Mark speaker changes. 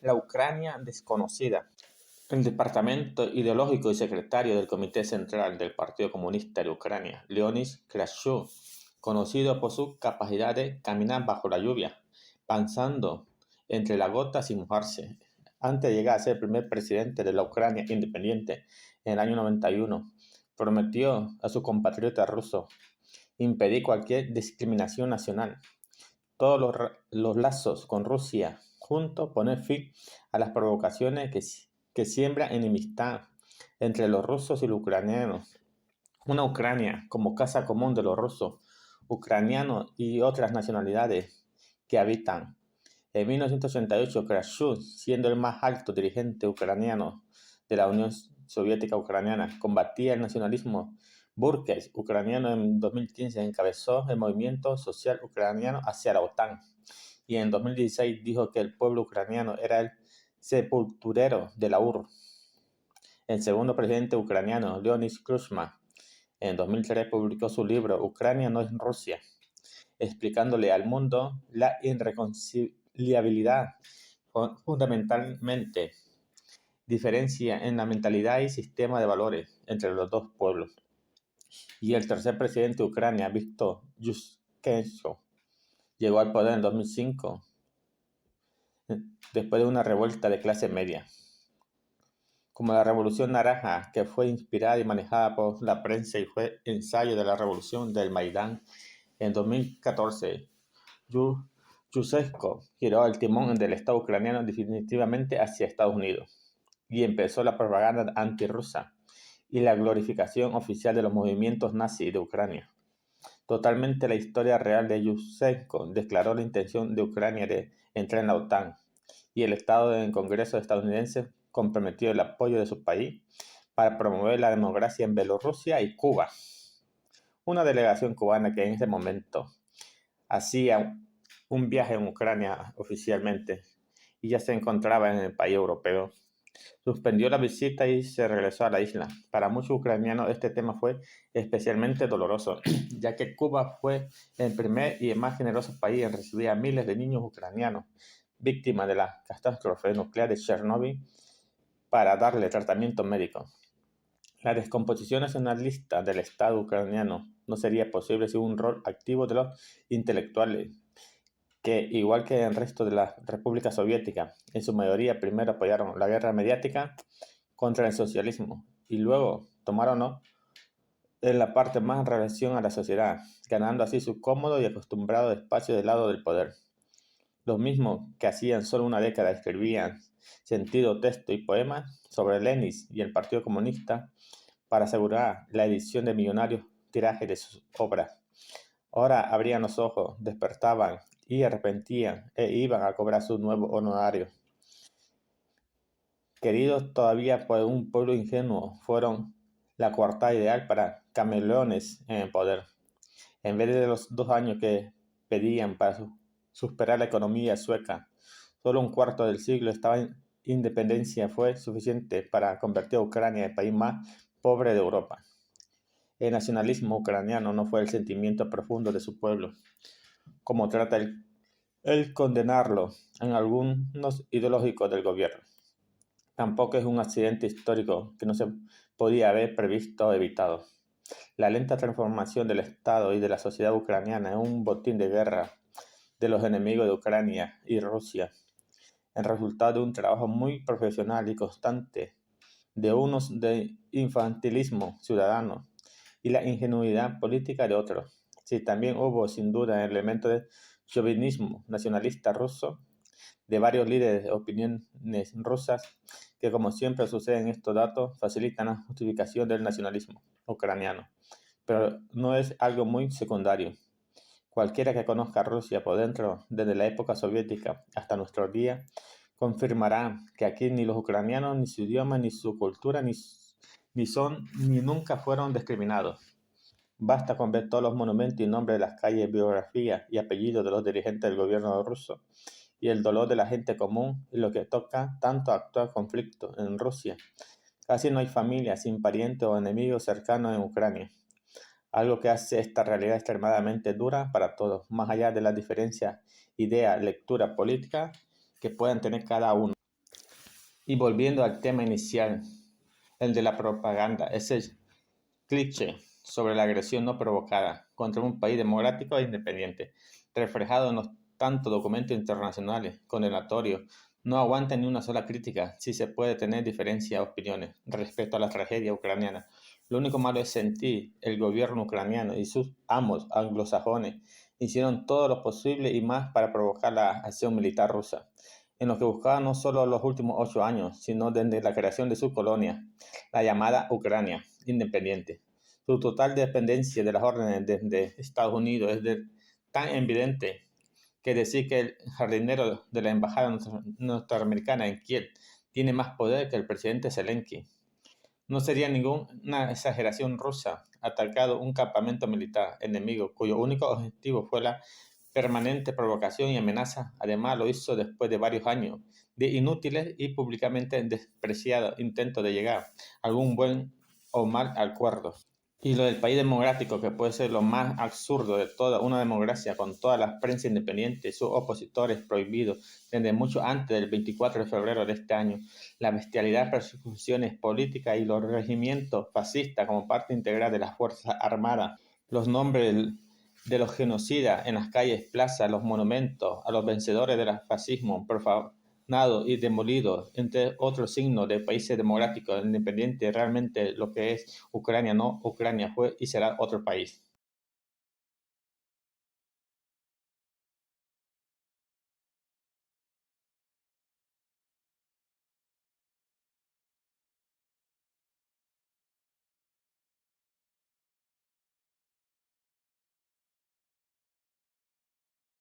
Speaker 1: La Ucrania desconocida. El departamento ideológico y secretario del Comité Central del Partido Comunista de Ucrania, Leonid Krashev, conocido por su capacidad de caminar bajo la lluvia, pasando entre las gotas sin mojarse, antes de llegar a ser el primer presidente de la Ucrania independiente en el año 91, prometió a sus compatriotas rusos impedir cualquier discriminación nacional, todos los lazos con Rusia, juntos poner fin a las provocaciones que siembran enemistad entre los rusos y los ucranianos. Una Ucrania como casa común de los rusos, ucranianos y otras nacionalidades que habitan. En 1988, Khrushchev, siendo el más alto dirigente ucraniano de la Unión Soviética Ucraniana, combatía el nacionalismo burgués ucraniano. En 2015 encabezó el movimiento social ucraniano hacia la OTAN y en 2016 dijo que el pueblo ucraniano era el sepulturero de la URSS. El segundo presidente ucraniano, Leonid Kuchma, en 2003 publicó su libro Ucrania no es Rusia, explicándole al mundo la irreconciliabilidad, fundamentalmente diferencia en la mentalidad y sistema de valores entre los dos pueblos. Y el tercer presidente de Ucrania, Viktor Yushchenko, llegó al poder en 2005 después de una revuelta de clase media, como la Revolución Naranja, que fue inspirada y manejada por la prensa y fue ensayo de la revolución del Maidán. En 2014, Yushchenko giró el timón del Estado ucraniano definitivamente hacia Estados Unidos y empezó la propaganda antirrusa y la glorificación oficial de los movimientos nazis de Ucrania. Totalmente la historia real de Yushchenko declaró la intención de Ucrania de entrar en la OTAN y el Estado del Congreso estadounidense comprometió el apoyo de su país para promover la democracia en Bielorrusia y Cuba. Una delegación cubana que en ese momento hacía un viaje en Ucrania oficialmente y ya se encontraba en el país europeo, suspendió la visita y se regresó a la isla. Para muchos ucranianos este tema fue especialmente doloroso, ya que Cuba fue el primer y el más generoso país en recibir a miles de niños ucranianos víctimas de la catástrofe nuclear de Chernobyl para darle tratamiento médico. La descomposición nacionalista del Estado ucraniano no sería posible sin un rol activo de los intelectuales, que, igual que en el resto de la República Soviética, en su mayoría primero apoyaron la guerra mediática contra el socialismo y luego tomaron en la parte más en relación a la sociedad, ganando así su cómodo y acostumbrado espacio del lado del poder. Los mismos que hacían solo una década escribían sentido, texto y poemas sobre Lenin y el Partido Comunista para asegurar la edición de millonarios tirajes de sus obras. Ahora abrían los ojos, despertaban y arrepentían e iban a cobrar su nuevo honorario. Queridos todavía por un pueblo ingenuo, fueron la coartada ideal para cameleones en el poder. En vez de los 2 años que pedían para superar la economía sueca, solo un cuarto del siglo de independencia fue suficiente para convertir a Ucrania en el país más pobre de Europa. El nacionalismo ucraniano no fue el sentimiento profundo de su pueblo, como trata el condenarlo en algunos ideológicos del gobierno. Tampoco es un accidente histórico que no se podía haber previsto o evitado. La lenta transformación del Estado y de la sociedad ucraniana en un botín de guerra de los enemigos de Ucrania y Rusia, el resultado de un trabajo muy profesional y constante de unos de infantilismo ciudadano y la ingenuidad política de otros. Sí, también hubo sin duda el elemento de chauvinismo nacionalista ruso de varios líderes de opiniones rusas que, como siempre sucede en estos datos, facilitan la justificación del nacionalismo ucraniano. Pero no es algo muy secundario. Cualquiera que conozca a Rusia por dentro, desde la época soviética hasta nuestros días, confirmará que aquí ni los ucranianos, ni su idioma, ni su cultura, ni son, ni nunca fueron discriminados. Basta con ver todos los monumentos y nombres de las calles, biografías y apellidos de los dirigentes del gobierno ruso y el dolor de la gente común y lo que toca tanto actual conflicto en Rusia. Casi no hay familia sin parientes o enemigos cercanos en Ucrania, algo que hace esta realidad extremadamente dura para todos, más allá de las diferencias, ideas, lectura política que puedan tener cada uno. Y volviendo al tema inicial, el de la propaganda, ese cliché sobre la agresión no provocada contra un país democrático e independiente, reflejado en los tantos documentos internacionales condenatorios, no aguanta ni una sola crítica si se puede tener diferencias de opiniones respecto a la tragedia ucraniana. Lo único malo es sentir el gobierno ucraniano y sus amos anglosajones hicieron todo lo posible y más para provocar la acción militar rusa, en lo que buscaba no solo los últimos 8 años, sino desde la creación de su colonia, la llamada Ucrania independiente. Su total dependencia de las órdenes de Estados Unidos tan evidente que decir que el jardinero de la embajada norteamericana en Kiev tiene más poder que el presidente Zelensky. No sería ninguna exageración rusa atacado un campamento militar enemigo cuyo único objetivo fue la permanente provocación y amenaza. Además, lo hizo después de varios años de inútiles y públicamente despreciados intentos de llegar a algún buen o mal acuerdo. Y lo del país democrático, que puede ser lo más absurdo de toda una democracia, con toda la prensa independiente, sus opositores prohibidos desde mucho antes del 24 de febrero de este año, la bestialidad, persecuciones políticas y los regimientos fascistas como parte integral de las Fuerzas Armadas, los nombres de los genocidas en las calles, plazas, los monumentos a los vencedores del fascismo, y demolido, entre otros signos de países democráticos independientes, realmente lo que es Ucrania no, Ucrania fue y será otro país.